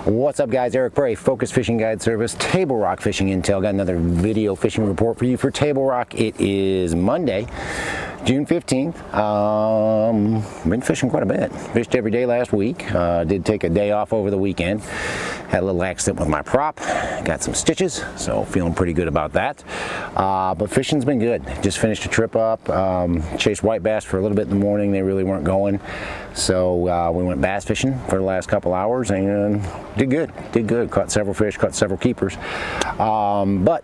What's up, guys? Eric Bray, Focus Fishing Guide Service, Table Rock Fishing Intel. Got another video fishing report for you for Table Rock. It is Monday, June 15th. Been fishing quite a bit. Fished every day last week. Did take a day off over the weekend. Had a little accident with my prop. Got some stitches, so feeling pretty good about that. But fishing's been good. Just finished a trip up. Chased white bass for a little bit in the morning. They really weren't going. So we went bass fishing for the last couple hours and did good. Caught several fish, caught several keepers. But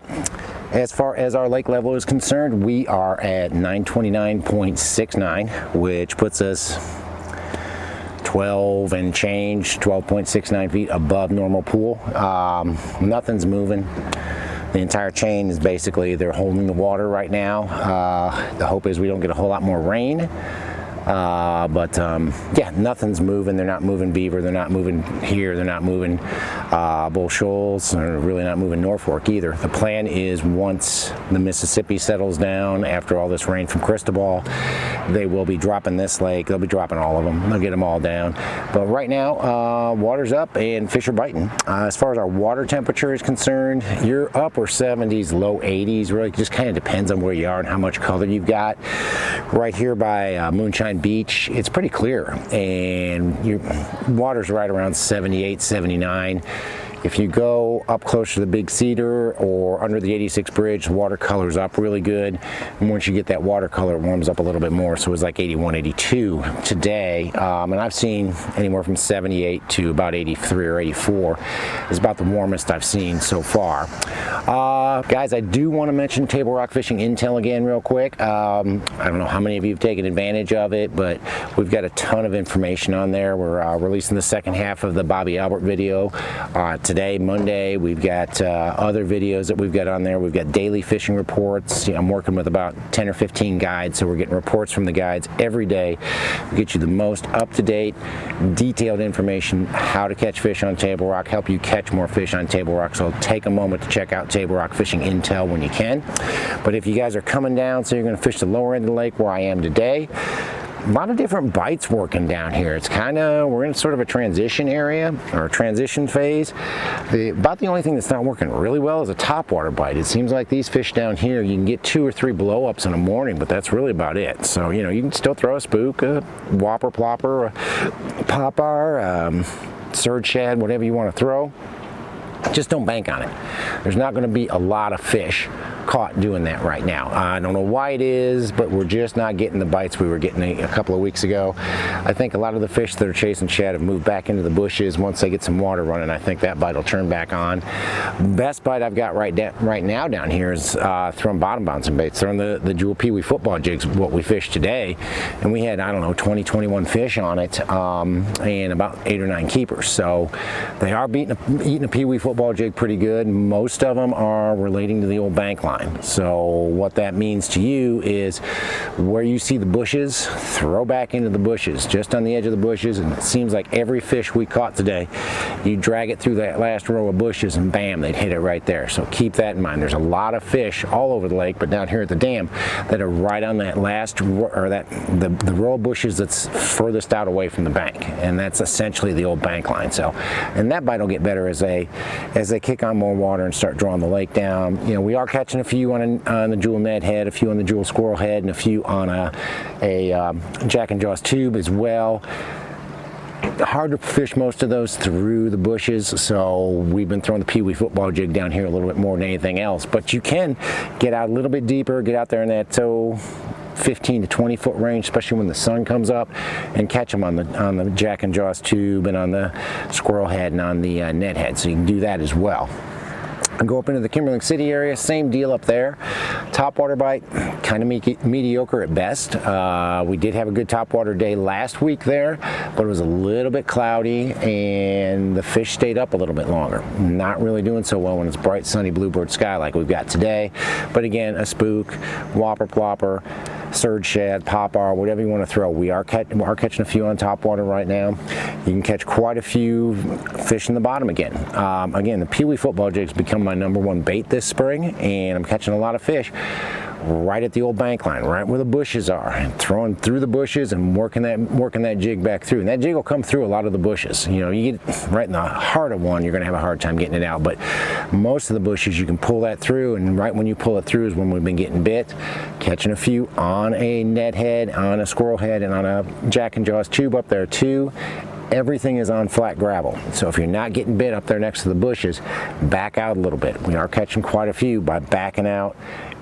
as far as our lake level is concerned, we are at 929.69, which puts us 12 and change, 12.69 feet above normal pool. Nothing's moving. The entire chain is basically, they're holding the water right now. The hope is we don't get a whole lot more rain. Yeah, nothing's moving. They're not moving beaver. They're not moving here. They're not moving bull shoals. They're really not moving Norfolk either. The plan is once the Mississippi settles down after all this rain from Cristobal, they will be dropping this lake. They'll be dropping all of them. They'll get them all down. But right now, water's up and fish are biting. As far as our water temperature is concerned, you're upper 70s, low 80s. Really just kind of depends on where you are and how much color you've got. Right here by Moonshine Beach, it's pretty clear, and your water's right around 78, 79. If you go up closer to the Big Cedar or under the 86 bridge, the water colors up really good. And once you get that water color, it warms up a little bit more. So it was like 81, 82 today. And I've seen anywhere from 78 to about 83 or 84 is about the warmest I've seen so far. Guys, I do want to mention Table Rock Fishing Intel again real quick. I don't know how many of you have taken advantage of it, but we've got a ton of information on there. We're releasing the second half of the Bobby Albert video today, Monday. We've got other videos that we've got on there. We've got daily fishing reports. I'm working with about 10 or 15 guides, so we're getting reports from the guides every day. We get you the most up-to-date, detailed information how to catch fish on Table Rock, help you catch more fish on Table Rock. So take a moment to check out Table Rock Fishing Intel when you can. But if you guys are coming down, so you're going to fish the lower end of the lake where I am today, a lot of different bites working down here. It's kind of, we're in sort of a transition area or a transition phase. About the only thing that's not working really well is a topwater bite. It seems like these fish down here, you can get 2 or 3 blow-ups in a morning, but that's really about it. So, you know, you can still throw a spook, a whopper plopper, a popper, surge shad, whatever you want to throw. Just don't bank on it. There's not going to be a lot of fish caught doing that right now. I don't know why it is, but we're just not getting the bites we were getting a couple of weeks ago. I think a lot of the fish that are chasing shad have moved back into the bushes. Once they get some water running, I think that bite will turn back on. Best bite I've got right now down here is throwing bottom bouncing baits. Throwing the Jewel Pee Wee football jigs, what we fished today, and we had, I don't know, 20, 21 fish on it, and about 8 or 9 keepers. So they are eating a Pee Wee football jig pretty good. Most of them are relating to the old bank line. So what that means to you is where you see the bushes, throw back into the bushes, just on the edge of the bushes. And it seems like every fish we caught today, you drag it through that last row of bushes and bam, they'd hit it right there. So keep that in mind. There's a lot of fish all over the lake, but down here at the dam that are right on that last, or the row of bushes that's furthest out away from the bank. And that's essentially the old bank line. So, and that bite will get better as they kick on more water and start drawing the lake down. You know, we are catching a few on the Jewel Ned head, a few on the Jewel Squirrel head, and a few on a Jackin Jaws tube as well. Hard to fish most of those through the bushes, so we've been throwing the Pee Wee football jig down here a little bit more than anything else. But you can get out a little bit deeper, get out there in that 15 to 20 foot range, especially when the sun comes up, and catch them on the Jackin Jaws tube and on the Squirrel head and on the Ned head. So you can do that as well. And go up into the Kimberling City area, same deal up there. Topwater bite, kind of mediocre at best. We did have a good topwater day last week there, but it was a little bit cloudy and the fish stayed up a little bit longer. Not really doing so well when it's bright, sunny bluebird sky like we've got today. But again, a spook, whopper plopper, surge shad, popper, whatever you want to throw. We are catching a few on topwater right now. You can catch quite a few fish in the bottom again. Again, the Pee Wee football jig's become my #1 bait this spring, and I'm catching a lot of fish. right at the old bank line, right where the bushes are, and throwing through the bushes and working that jig back through. And that jig will come through a lot of the bushes. You know, you get right in the heart of one, you're going to have a hard time getting it out. But most of the bushes, you can pull that through, and right when you pull it through is when we've been getting bit, catching a few on a net head, on a squirrel head, and on a Jackin jaws tube up there too. Everything is on flat gravel. So if you're not getting bit up there next to the bushes, back out a little bit. We are catching quite a few by backing out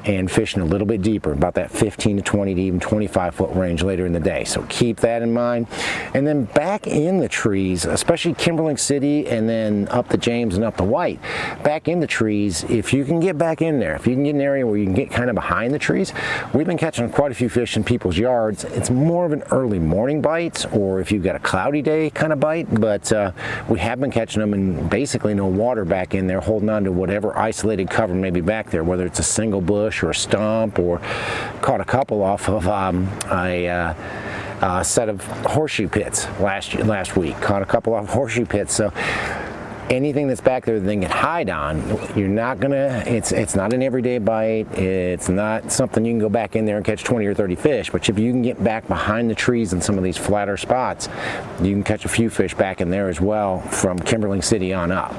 and fishing a little bit deeper, about that 15 to 20 to even 25 foot range later in the day. So keep that in mind. And then back in the trees, especially Kimberling City and then up the James and up the White, back in the trees, if you can get back in there, if you can get an area where you can get kind of behind the trees, we've been catching quite a few fish in people's yards. It's more of an early morning bite, or if you've got a cloudy day kind of bite, but we have been catching them in basically no water back in there, holding on to whatever isolated cover may be back there, whether it's a single bush or a stump, or caught a couple off of a set of horseshoe pits last week. Caught a couple off horseshoe pits. So anything that's back there that they can hide on, you're not gonna, it's not an everyday bite, it's not something you can go back in there and catch 20 or 30 fish, but if you can get back behind the trees in some of these flatter spots, you can catch a few fish back in there as well from Kimberling City on up.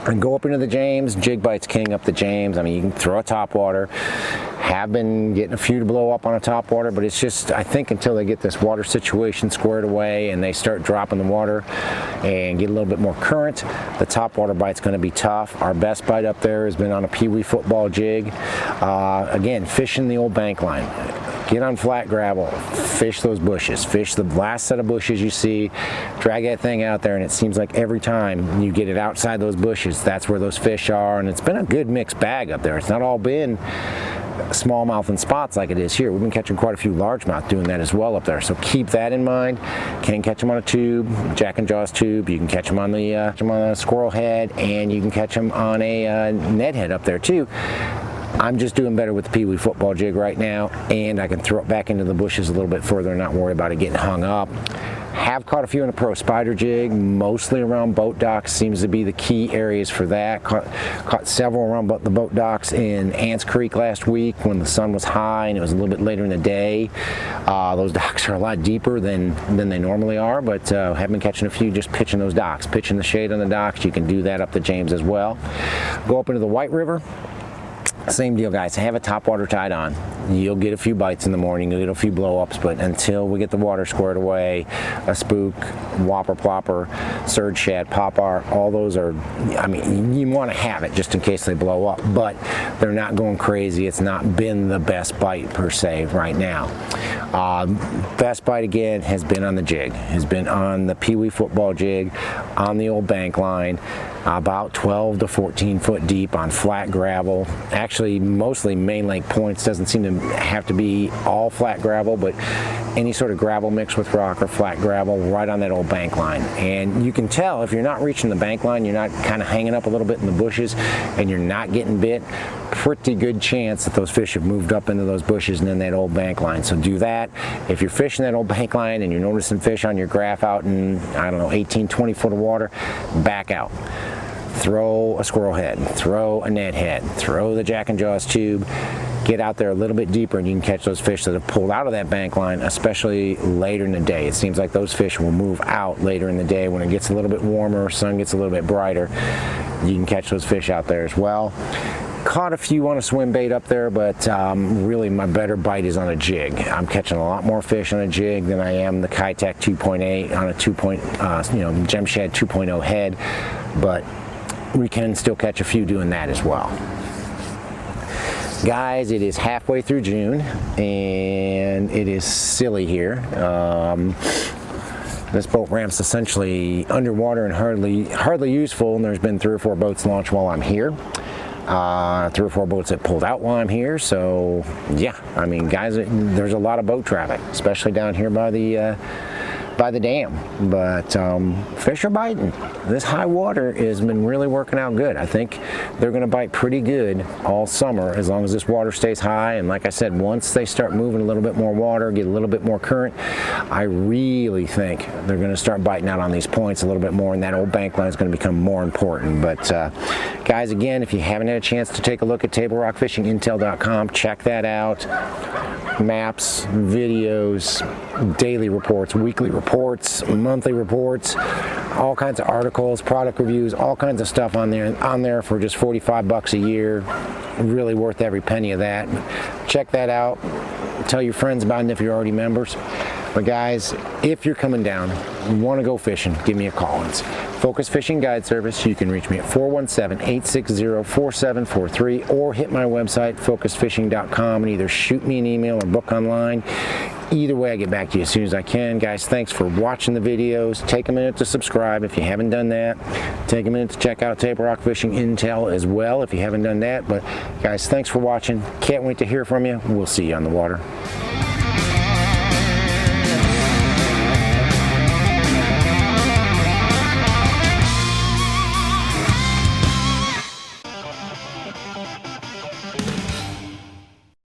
And go up into the James. Jig bites king up the James. I mean, you can throw a topwater. Have been getting a few to blow up on a topwater, but it's just, I think until they get this water situation squared away and they start dropping the water and get a little bit more current, the topwater bite's going to be tough. Our best bite up there has been on a peewee football jig. Again, fishing the old bank line. Get on flat gravel, fish those bushes, fish the last set of bushes you see, drag that thing out there, and it seems like every time you get it outside those bushes, that's where those fish are, and it's been a good mixed bag up there. It's not all been smallmouth and spots like it is here. We've been catching quite a few largemouth doing that as well up there, so keep that in mind. Can catch them on a tube, Jackin jaws tube, you can catch them on the squirrel head, and you can catch them on a net head up there too. I'm just doing better with the peewee football jig right now, and I can throw it back into the bushes a little bit further and not worry about it getting hung up. Have caught a few in a Pro Spider Jig, mostly around boat docks, seems to be the key areas for that. Caught several around the boat docks in Ants Creek last week when the sun was high and it was a little bit later in the day. Those docks are a lot deeper than they normally are, but have been catching a few just pitching those docks, pitching the shade on the docks. You can do that up the James as well. Go up into the White River. Same deal, guys. Have a topwater tied on. You'll get a few bites in the morning, you'll get a few blow-ups, but until we get the water squared away, a spook, whopper, plopper, surge, shad, popper, all those are, I mean, you want to have it just in case they blow up, but they're not going crazy. It's not been the best bite per se right now. Best bite again has been on the jig, has been on the peewee football jig, on the old bank line, about 12 to 14 foot deep on flat gravel. Actually, mostly main lake points. Doesn't seem to have to be all flat gravel, but any sort of gravel mixed with rock or flat gravel right on that old bank line. And you can tell if you're not reaching the bank line, you're not kind of hanging up a little bit in the bushes, and you're not getting bit, pretty good chance that those fish have moved up into those bushes and in that old bank line. So do that. If you're fishing that old bank line and you're noticing fish on your graph out in, I don't know, 18, 20 foot of water, back out. Throw a squirrel head, throw a net head, throw the Jackin jaws tube, get out there a little bit deeper, and you can catch those fish that have pulled out of that bank line, especially later in the day. It seems like those fish will move out later in the day when it gets a little bit warmer, sun gets a little bit brighter. You can catch those fish out there as well. Caught a few on a swim bait up there, but really my better bite is on a jig. I'm catching a lot more fish on a jig than I am the Kitech 2.8 on a Gem Shad 2.0 head, but we can still catch a few doing that as well. Guys, it is halfway through June and it is silly here. This boat ramp's essentially underwater and hardly useful, and there's been 3 or 4 boats launched while I'm here. 3 or 4 boats that pulled out while I'm here, so yeah, I mean, guys, there's a lot of boat traffic, especially down here by the by the dam. But fish are biting. This high water has been really working out good. I think they're going to bite pretty good all summer as long as this water stays high. And like I said, once they start moving a little bit more water, get a little bit more current, I really think they're going to start biting out on these points a little bit more, and that old bank line is going to become more important. But guys, again, if you haven't had a chance to take a look at tablerockfishingintel.com, check that out. Maps, videos, daily reports, weekly reports, monthly reports, all kinds of articles, product reviews, all kinds of stuff on there for just 45 bucks a year. Really worth every penny of that. Check that out. Tell your friends about it if you're already members. But guys, if you're coming down, want to go fishing, give me a call. It's Focus Fishing Guide Service. You can reach me at 417-860-4743 or hit my website, focusfishing.com, and either shoot me an email or book online. Either way, I get back to you as soon as I can. Guys, thanks for watching the videos. Take a minute to subscribe if you haven't done that. Take a minute to check out Table Rock Fishing Intel as well if you haven't done that. But guys, thanks for watching. Can't wait to hear from you. We'll see you on the water.